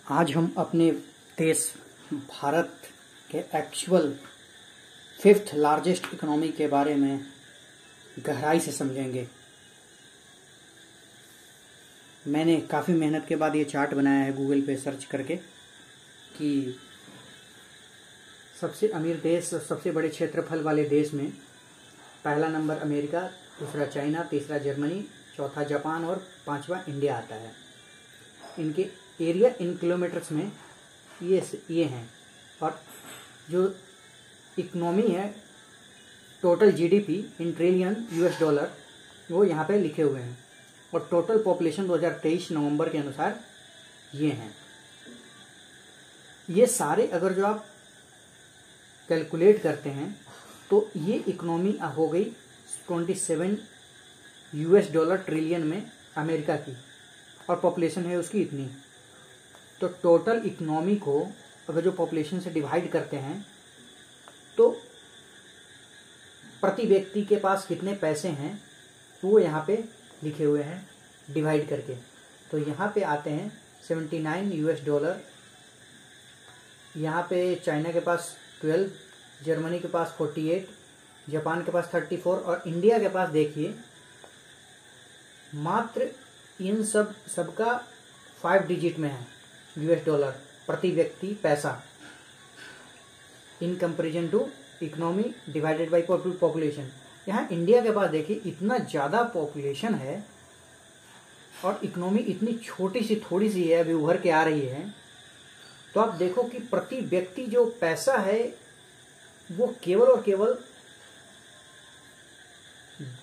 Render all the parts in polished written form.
आज हम अपने देश भारत के एक्चुअल 5th लार्जेस्ट इकोनॉमी के बारे में गहराई से समझेंगे। मैंने काफ़ी मेहनत के बाद ये चार्ट बनाया है गूगल पे सर्च करके कि सबसे अमीर देश और सबसे बड़े क्षेत्रफल वाले देश में पहला नंबर अमेरिका, दूसरा चाइना, तीसरा जर्मनी, चौथा जापान और पांचवा इंडिया आता है। इनके एरिया इन किलोमीटर्स में ये हैं और जो इकोनॉमी है total GDP in trillion US dollar वो यहाँ पे लिखे हुए हैं और टोटल पॉपुलेशन 2023 नवंबर के अनुसार ये हैं। ये सारे अगर जो आप कैलकुलेट करते हैं तो ये इकोनॉमी हो गई 27 यूएस डॉलर ट्रिलियन में अमेरिका की और पॉपुलेशन है उसकी इतनी। तो टोटल इकोनॉमी को अगर जो पॉपुलेशन से डिवाइड करते हैं तो प्रति व्यक्ति के पास कितने पैसे हैं वो यहाँ पे लिखे हुए हैं डिवाइड करके। तो यहाँ पे आते हैं 79 यूएस डॉलर, यहाँ पे चाइना के पास 12, जर्मनी के पास 48, जापान के पास 34 और इंडिया के पास देखिए मात्र इन सबका 5 डिजिट में है यूएस डॉलर प्रति व्यक्ति पैसा in comparison to economy divided by population. यहाँ इंडिया के पास देखिए इतना ज़्यादा पॉपुलेशन है और इकोनॉमी इतनी छोटी सी थोड़ी सी है, अभी उभर के आ रही है। तो आप देखो कि प्रति व्यक्ति जो पैसा है वो केवल और केवल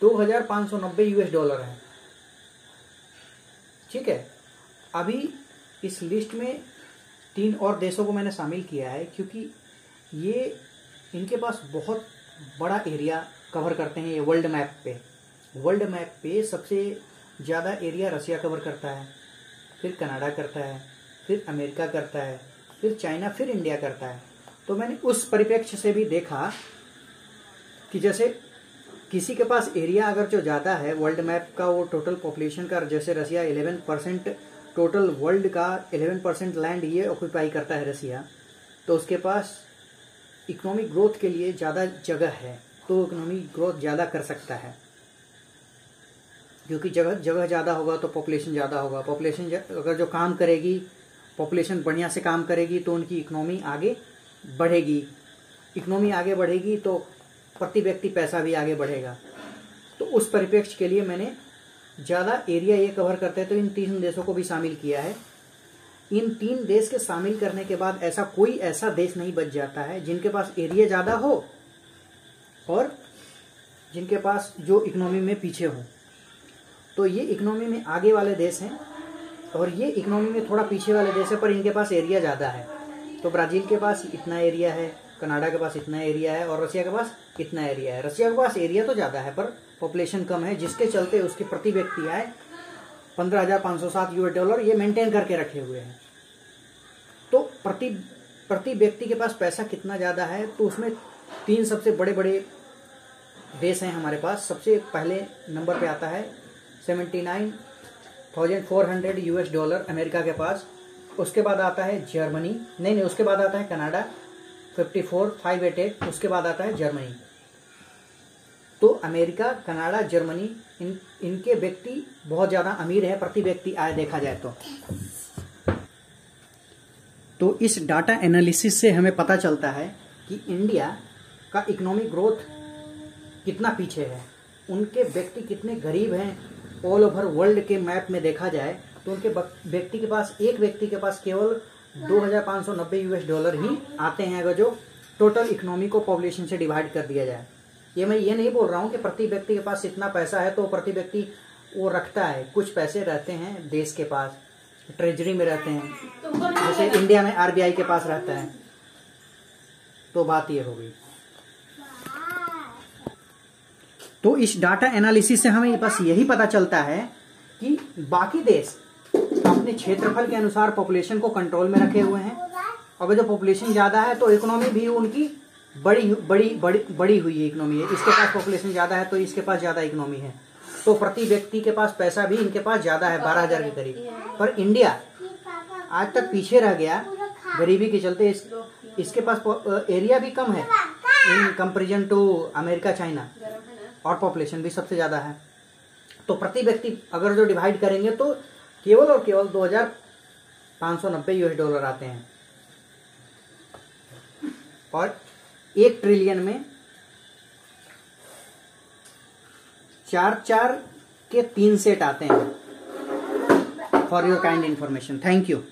2590 यूएस डॉलर है। ठीक है, अभी इस लिस्ट में 3 और देशों को मैंने शामिल किया है क्योंकि ये इनके पास बहुत बड़ा एरिया कवर करते हैं। ये वर्ल्ड मैप पे सबसे ज़्यादा एरिया रसिया कवर करता है, फिर कनाडा करता है, फिर अमेरिका करता है, फिर चाइना, फिर इंडिया करता है। तो मैंने उस परिप्रेक्ष्य से भी देखा कि जैसे किसी के पास एरिया अगर जो ज़्यादा है वर्ल्ड मैप का, वो टोटल पॉपुलेशन का, जैसे रसिया 11% टोटल वर्ल्ड का 11% लैंड ये ऑक्यूपाई करता है रसिया, तो उसके पास इकोनॉमिक ग्रोथ के लिए ज़्यादा जगह है, तो इकोनॉमिक ग्रोथ ज़्यादा कर सकता है क्योंकि जगह ज़्यादा होगा तो पॉपुलेशन ज़्यादा होगा। पॉपुलेशन अगर जो काम करेगी, पॉपुलेशन बढ़िया से काम करेगी तो उनकी इकोनॉमी आगे बढ़ेगी। इकोनॉमी आगे बढ़ेगी तो प्रति व्यक्ति पैसा भी आगे बढ़ेगा। तो उस परिप्रेक्ष्य के लिए मैंने ज़्यादा एरिया ये कवर करते हैं तो इन 3 देशों को भी शामिल किया है। इन 3 देश के शामिल करने के बाद कोई ऐसा देश नहीं बच जाता है जिनके पास एरिया ज़्यादा हो और जिनके पास जो इकोनॉमी में पीछे हो। तो ये इकोनॉमी में आगे वाले देश हैं और ये इकोनॉमी में थोड़ा पीछे वाले देश है पर इनके पास एरिया ज़्यादा है। तो ब्राज़ील के पास इतना एरिया है, कनाडा के पास इतना एरिया है और रसिया के पास इतना एरिया है। रसिया के पास एरिया तो ज़्यादा है पर पॉपुलेशन कम है, जिसके चलते उसकी प्रति व्यक्ति आय 15,507 यूएस डॉलर ये मेंटेन करके रखे हुए हैं। तो प्रति व्यक्ति के पास पैसा कितना ज़्यादा है, तो उसमें 3 सबसे बड़े बड़े देश हैं हमारे पास। सबसे पहले नंबर पे आता है 79,400 यूएस डॉलर अमेरिका के पास। उसके बाद आता है जर्मनी, नहीं उसके बाद आता है कनाडा 54,588, उसके बाद आता है जर्मनी। तो अमेरिका, कनाडा, जर्मनी इनके व्यक्ति बहुत ज़्यादा अमीर है प्रति व्यक्ति आय देखा जाए तो इस डाटा एनालिसिस से हमें पता चलता है कि इंडिया का इकोनॉमिक ग्रोथ कितना पीछे है, उनके व्यक्ति कितने गरीब हैं। ऑल ओवर वर्ल्ड के मैप में देखा जाए तो उनके व्यक्ति के पास, एक व्यक्ति के पास केवल 2590 यूएस डॉलर ही आते हैं अगर जो टोटल इकोनॉमी को पॉपुलेशन से डिवाइड कर दिया जाए। मैं ये नहीं बोल रहा हूँ कि प्रति व्यक्ति के पास इतना पैसा है तो प्रति व्यक्ति वो रखता है। कुछ पैसे रहते हैं देश के पास, ट्रेजरी में रहते हैं, जैसे इंडिया में आरबीआई के पास रहता है। तो बात ये हो गई। तो इस डाटा एनालिसिस से हमें बस यही पता चलता है कि बाकी देश अपने क्षेत्रफल के अनुसार पॉपुलेशन को कंट्रोल में रखे हुए हैं। अगर जो पॉपुलेशन ज़्यादा है तो इकोनॉमी भी उनकी बड़ी हुई है इकोनॉमी है। इसके पास पॉपुलेशन ज़्यादा है तो इसके पास ज़्यादा इकोनॉमी है। तो प्रति व्यक्ति के पास पैसा भी इनके पास ज्यादा है 12,000 के करीब। पर इंडिया आज तक पीछे रह गया गरीबी के चलते। इसके पास एरिया भी कम है in comparison to America, China, और पॉपुलेशन भी सबसे ज़्यादा है। तो प्रति व्यक्ति अगर जो डिवाइड करेंगे तो केवल और केवल $2590 आते हैं। और 1 ट्रिलियन में 4 के 3 सेट आते हैं। For your kind information, thank you.